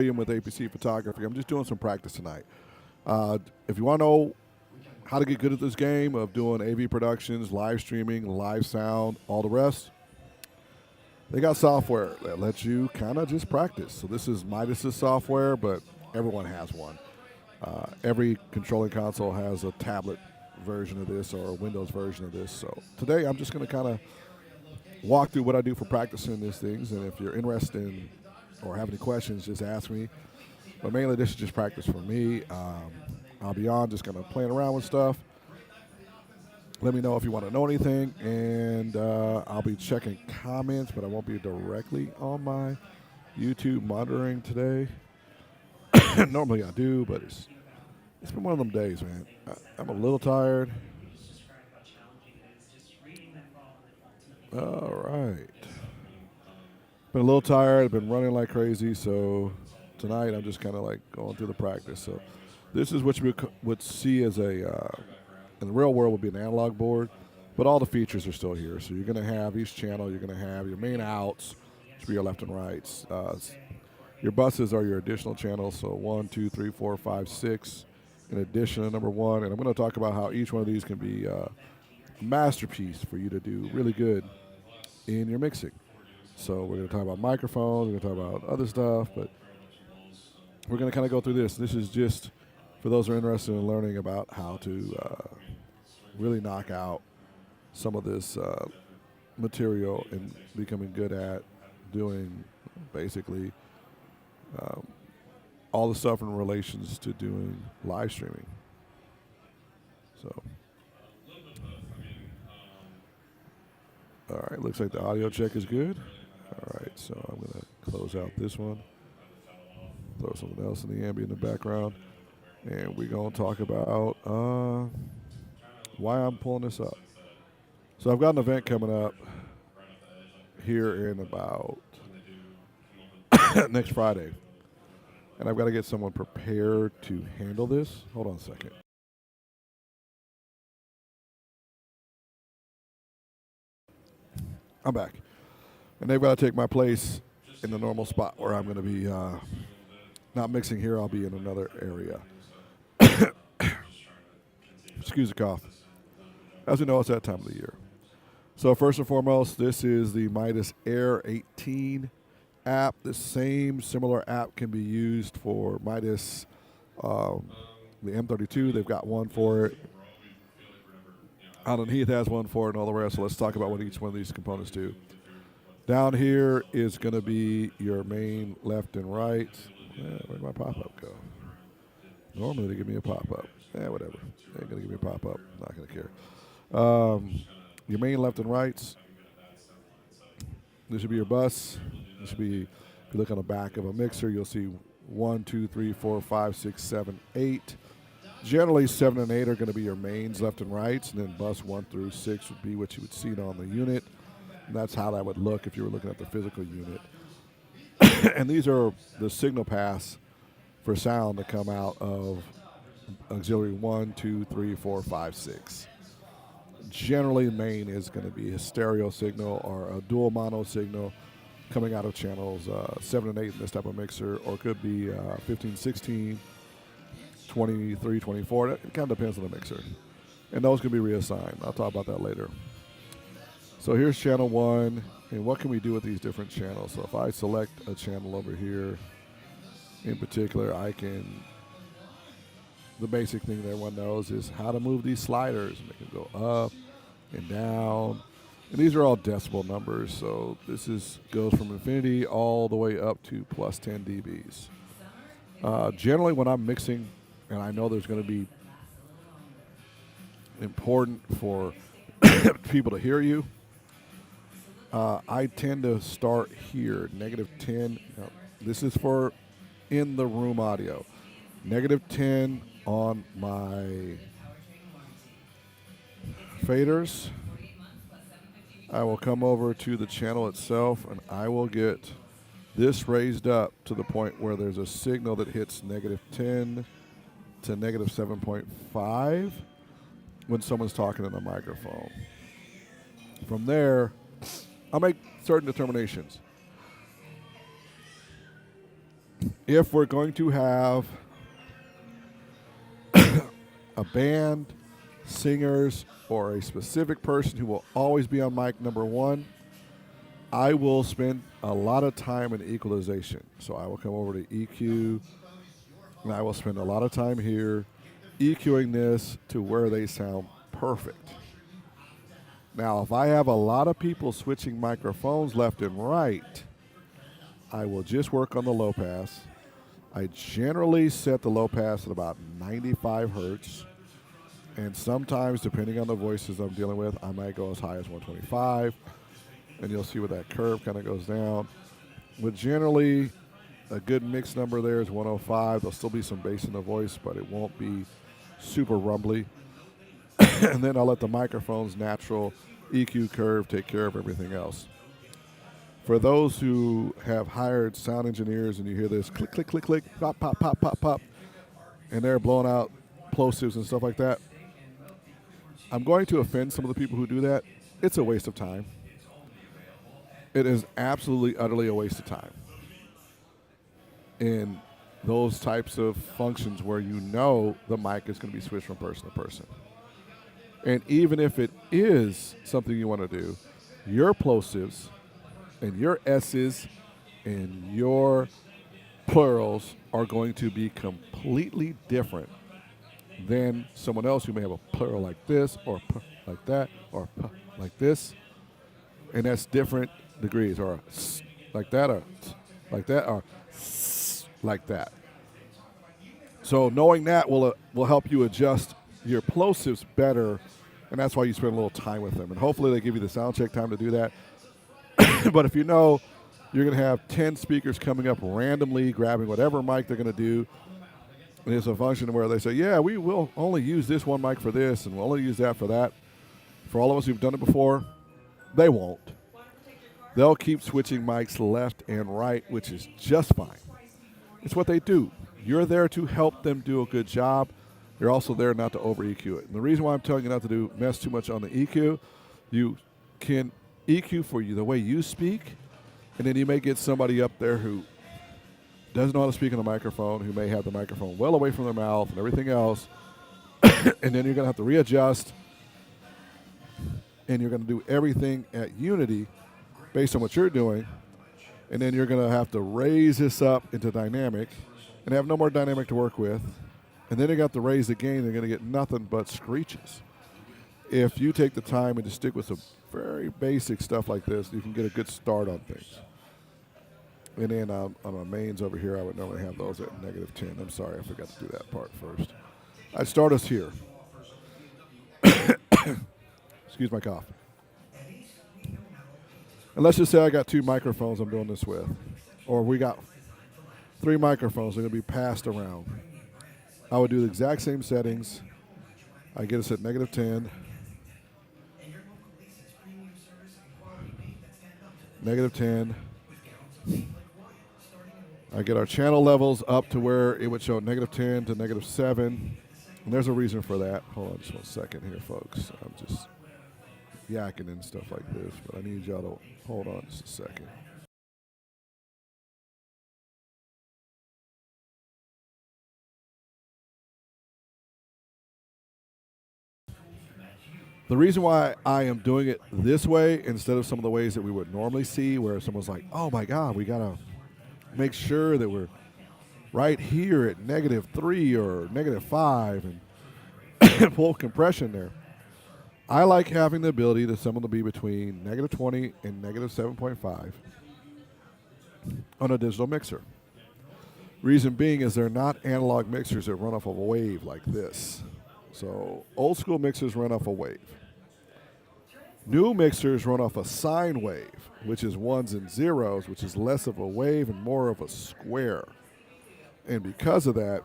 With A.P.C. Photography. I'm just doing some practice tonight. If you want to know how to get good at this game of doing AV productions, live streaming, live sound, all the rest, they got software that lets you kind of just practice. So this is Midas's software, but everyone has one. Every controlling console has a tablet version of this or a Windows version of this. So today I'm just going to kind of walk through what I do for practicing these things, and if you're interested in or have any questions, just ask me. But mainly, this is just practice for me. I'll be on just kind of playing around with stuff. Let me know if you want to know anything, and I'll be checking comments, but I won't be directly on my YouTube monitoring today. Normally I do, but it's been one of them days, man. I'm a little tired. All right. Been a little tired. I've been running like crazy, so tonight I'm just kind of like going through the practice. So this is what you would see as in the real world would be an analog board, but all the features are still here. So you're going to have each channel. You're going to have your main outs, which be your left and rights. Your buses are your additional channels. So 1, 2, 3, 4, 5, 6. In addition to number 1, and I'm going to talk about how each one of these can be a masterpiece for you to do really good in your mixing. So we're going to talk about microphones, we're going to talk about other stuff, but we're going to kind of go through this. This is just for those who are interested in learning about how to really knock out some of this material and becoming good at doing basically all the stuff in relations to doing live streaming. So, all right, looks like the audio check is good. All right, so I'm going to close out this one, throw something else in the ambient in the background, and we're going to talk about why I'm pulling this up. So I've got an event coming up here in about next Friday, and I've got to get someone prepared to handle this. Hold on a second. I'm back. And they've got to take my place in the normal spot where I'm going to be not mixing here. I'll be in another area. Excuse the cough. As you know, it's that time of the year. So first and foremost, this is the Midas Air 18 app. The same similar app can be used for Midas, the M32. They've got one for it. Alan Heath has one for it and all the rest. So let's talk about what each one of these components do. Down here is going to be your main left and right. Where'd my pop-up go? Normally they give me a pop-up. Whatever. They're going to give me a pop-up. Not going to care. Your main left and rights. This should be your bus. This should be, if you look on the back of a mixer, you'll see 1, 2, 3, 4, 5, 6, 7, 8. Generally, 7 and 8 are going to be your mains left and rights, and then bus 1 through 6 would be what you would see on the unit. And that's how that would look if you were looking at the physical unit. And these are the signal paths for sound to come out of auxiliary 1, 2, 3, 4, 5, 6. Generally, main is going to be a stereo signal or a dual mono signal coming out of channels 7 and 8 in this type of mixer, or it could be 15, 16, 23, 24. It kind of depends on the mixer. And those can be reassigned. I'll talk about that later. So here's channel 1, and what can we do with these different channels? So if I select a channel over here, in particular, I can, the basic thing that everyone knows is how to move these sliders. Make them go up and down. And these are all decibel numbers, so this goes from infinity all the way up to plus 10 dBs. Generally, when I'm mixing, and I know there's going to be important for people to hear you, I tend to start here, -10. This is for in the room audio. -10 on my faders. I will come over to the channel itself, and I will get this raised up to the point where there's a signal that hits -10 to -7.5 when someone's talking in the microphone. From there, I'll make certain determinations. If we're going to have a band, singers, or a specific person who will always be on mic number one, I will spend a lot of time in equalization. So I will come over to EQ, and I will spend a lot of time here EQing this to where they sound perfect. Now, if I have a lot of people switching microphones left and right, I will just work on the low pass. I generally set the low pass at about 95 hertz. And sometimes, depending on the voices I'm dealing with, I might go as high as 125. And you'll see where that curve kind of goes down. But generally, a good mix number there is 105. There'll still be some bass in the voice, but it won't be super rumbly. And then I'll let the microphone's natural EQ curve take care of everything else. For those who have hired sound engineers and you hear this click, click, click, click, pop, pop, pop, pop, pop, and they're blowing out plosives and stuff like that, I'm going to offend some of the people who do that. It's a waste of time. It is absolutely, utterly a waste of time in those types of functions where you know the mic is going to be switched from person to person. And even if it is something you want to do, your plosives and your S's and your plurals are going to be completely different than someone else who may have a plural like this or p like that or p like this. And that's different degrees, or a s like that, or t like that, or s like that. So knowing that will help you adjust your plosives better, and that's why you spend a little time with them. And hopefully they give you the sound check time to do that. But if you know you're going to have 10 speakers coming up randomly, grabbing whatever mic they're going to do, and it's a function where they say, yeah, we will only use this one mic for this, and we'll only use that for that. For all of us who've done it before, they won't. They'll keep switching mics left and right, which is just fine. It's what they do. You're there to help them do a good job. You're also there not to over EQ it. And the reason why I'm telling you not to mess too much on the EQ, you can EQ for you the way you speak, and then you may get somebody up there who doesn't know how to speak on a microphone, who may have the microphone well away from their mouth and everything else, and then you're going to have to readjust, and you're going to do everything at unity based on what you're doing, and then you're going to have to raise this up into dynamic and have no more dynamic to work with, and then you got to raise the gain. They're going to get nothing but screeches. If you take the time and just stick with some very basic stuff like this, you can get a good start on things. And then on my mains over here, I would normally have those at -10. I'm sorry, I forgot to do that part first. I'd start us here. Excuse my cough. And let's just say I got 2 microphones I'm doing this with. Or we got 3 microphones that are going to be passed around. I would do the exact same settings. I get us at -10. -10. I get our channel levels up to where it would show -10 to -7. And there's a reason for that. Hold on just 1 second here, folks. I'm just yakking and stuff like this, but I need y'all to hold on just a second. The reason why I am doing it this way instead of some of the ways that we would normally see, where someone's like, oh my God, we got to make sure that we're right here at -3 or -5 and pull compression there. I like having the ability to someone to be between -20 and -7.5 on a digital mixer. Reason being is they're not analog mixers that run off of a wave like this. So old school mixers run off a wave. New mixers run off a sine wave, which is ones and zeros, which is less of a wave and more of a square. And because of that,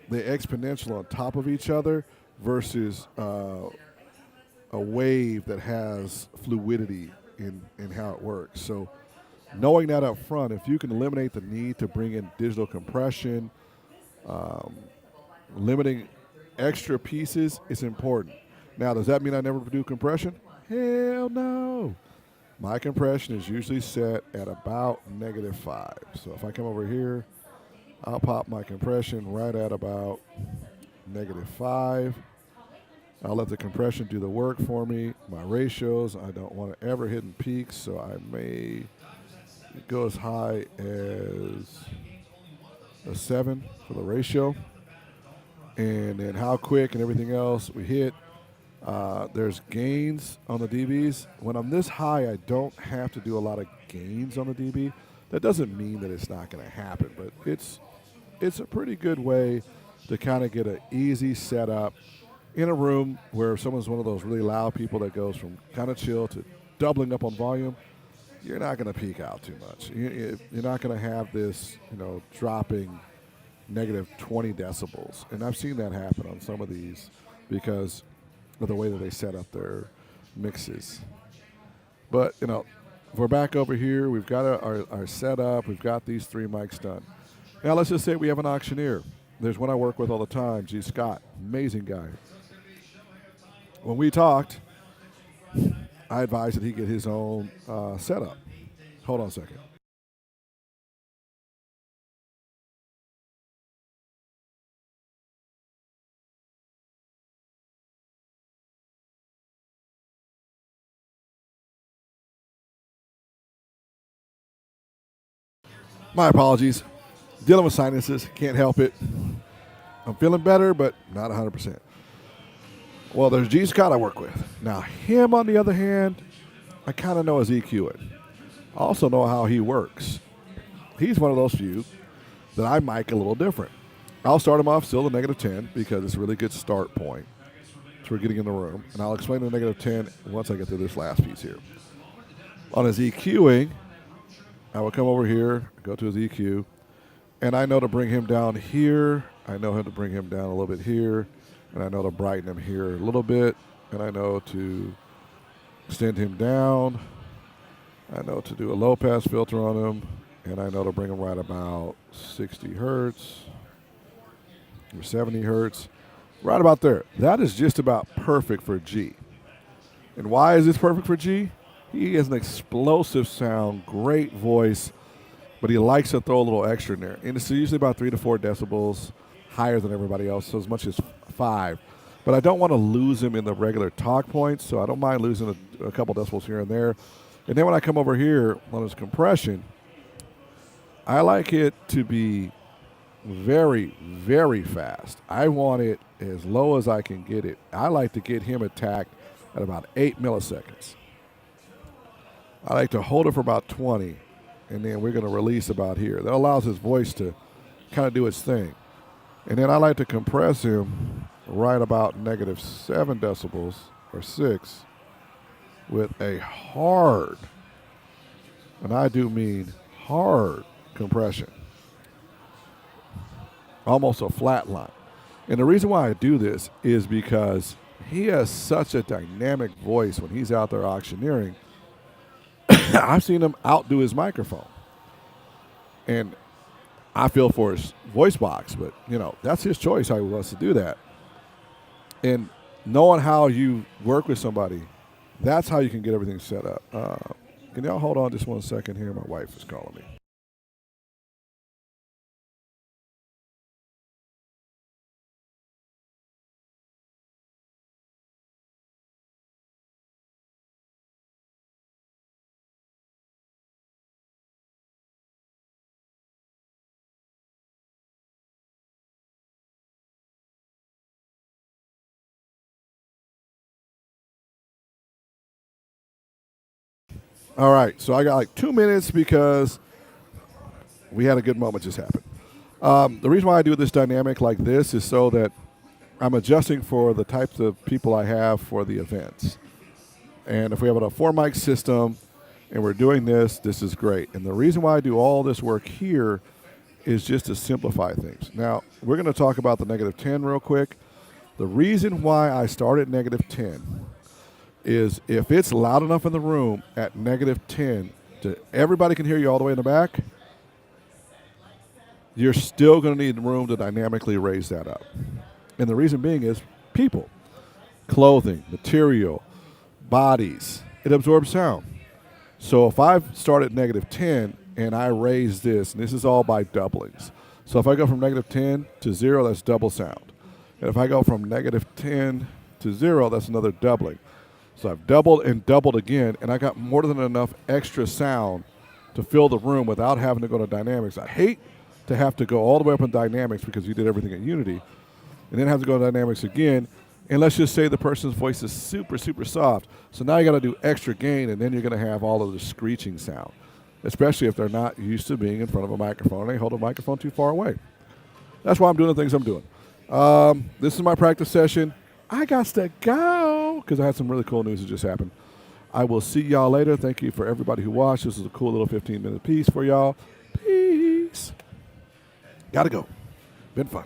they're exponential on top of each other versus a wave that has fluidity in how it works. So knowing that up front, if you can eliminate the need to bring in digital compression, limiting extra pieces is important. Now, does that mean I never do compression? Hell no. My compression is usually set at about -5. So if I come over here I'll pop my compression right at about -5. I'll let the compression do the work for me. My ratios, I don't want to ever hit in peaks, so I may go as high as a 7 for the ratio. And then how quick and everything else we hit. There's gains on the dBs. When I'm this high, I don't have to do a lot of gains on the dB. That doesn't mean that it's not going to happen, but it's a pretty good way to kind of get an easy setup in a room where someone's one of those really loud people that goes from kind of chill to doubling up on volume. You're not going to peak out too much. You're not going to have this, dropping -20 decibels. And I've seen that happen on some of these because of the way that they set up their mixes. But, we're back over here. We've got our setup. We've got these 3 mics done. Now, let's just say we have an auctioneer. There's one I work with all the time, G. Scott. Amazing guy. When we talked, I advised that he get his own setup. Hold on a second. My apologies. Dealing with sinuses. Can't help it. I'm feeling better, but not 100%. Well, there's G. Scott I work with. Now, him, on the other hand, I kind of know his EQ it. I also know how he works. He's one of those few that I mic a little different. I'll start him off still at -10 because it's a really good start point for getting in the room. And I'll explain the -10 once I get through this last piece here. On his EQing, I will come over here, go to his EQ, and I know to bring him down here. I know how to bring him down a little bit here, and I know to brighten him here a little bit, and I know to extend him down. I know to do a low-pass filter on him, and I know to bring him right about 60 hertz or 70 hertz, right about there. That is just about perfect for G. And why is this perfect for G? He has an explosive sound, great voice, but he likes to throw a little extra in there. And it's usually about 3 to 4 decibels higher than everybody else, so as much as 5. But I don't want to lose him in the regular talk points, so I don't mind losing a couple decibels here and there. And then when I come over here on his compression, I like it to be very, very fast. I want it as low as I can get it. I like to get him attacked at about 8 milliseconds. I like to hold it for about 20, and then we're going to release about here. That allows his voice to kind of do its thing. And then I like to compress him right about -7 decibels or 6 with a hard, and I do mean hard, compression. Almost a flat line. And the reason why I do this is because he has such a dynamic voice when he's out there auctioneering. I've seen him outdo his microphone. And I feel for his voice box, but, that's his choice how he wants to do that. And knowing how you work with somebody, that's how you can get everything set up. Can y'all hold on just one second here? My wife is calling me. All right, so I got like 2 minutes because we had a good moment just happen. The reason why I do this dynamic like this is so that I'm adjusting for the types of people I have for the events. And if we have a 4 mic system and we're doing this, this is great. And the reason why I do all this work here is just to simplify things. Now, we're going to talk about the -10 real quick. The reason why I start at -10 is if it's loud enough in the room at -10 to everybody can hear you all the way in the back, you're still going to need room to dynamically raise that up. And the reason being is people, clothing, material, bodies, it absorbs sound. So if I start at -10 and I raise this, and this is all by doublings. So if I go from negative 10 to 0, that's double sound. And if I go from negative 10 to 0, that's another doubling. So I've doubled and doubled again, and I got more than enough extra sound to fill the room without having to go to dynamics. I hate to have to go all the way up in dynamics because you did everything in Unity, and then have to go to dynamics again. And let's just say the person's voice is super, super soft. So now you got to do extra gain, and then you're going to have all of the screeching sound, especially if they're not used to being in front of a microphone and they hold a microphone too far away. That's why I'm doing the things I'm doing. This is my practice session. I got to go because I had some really cool news that just happened. I will see y'all later. Thank you for everybody who watched. This is a cool little 15-minute piece for y'all. Peace. Got to go. Been fun.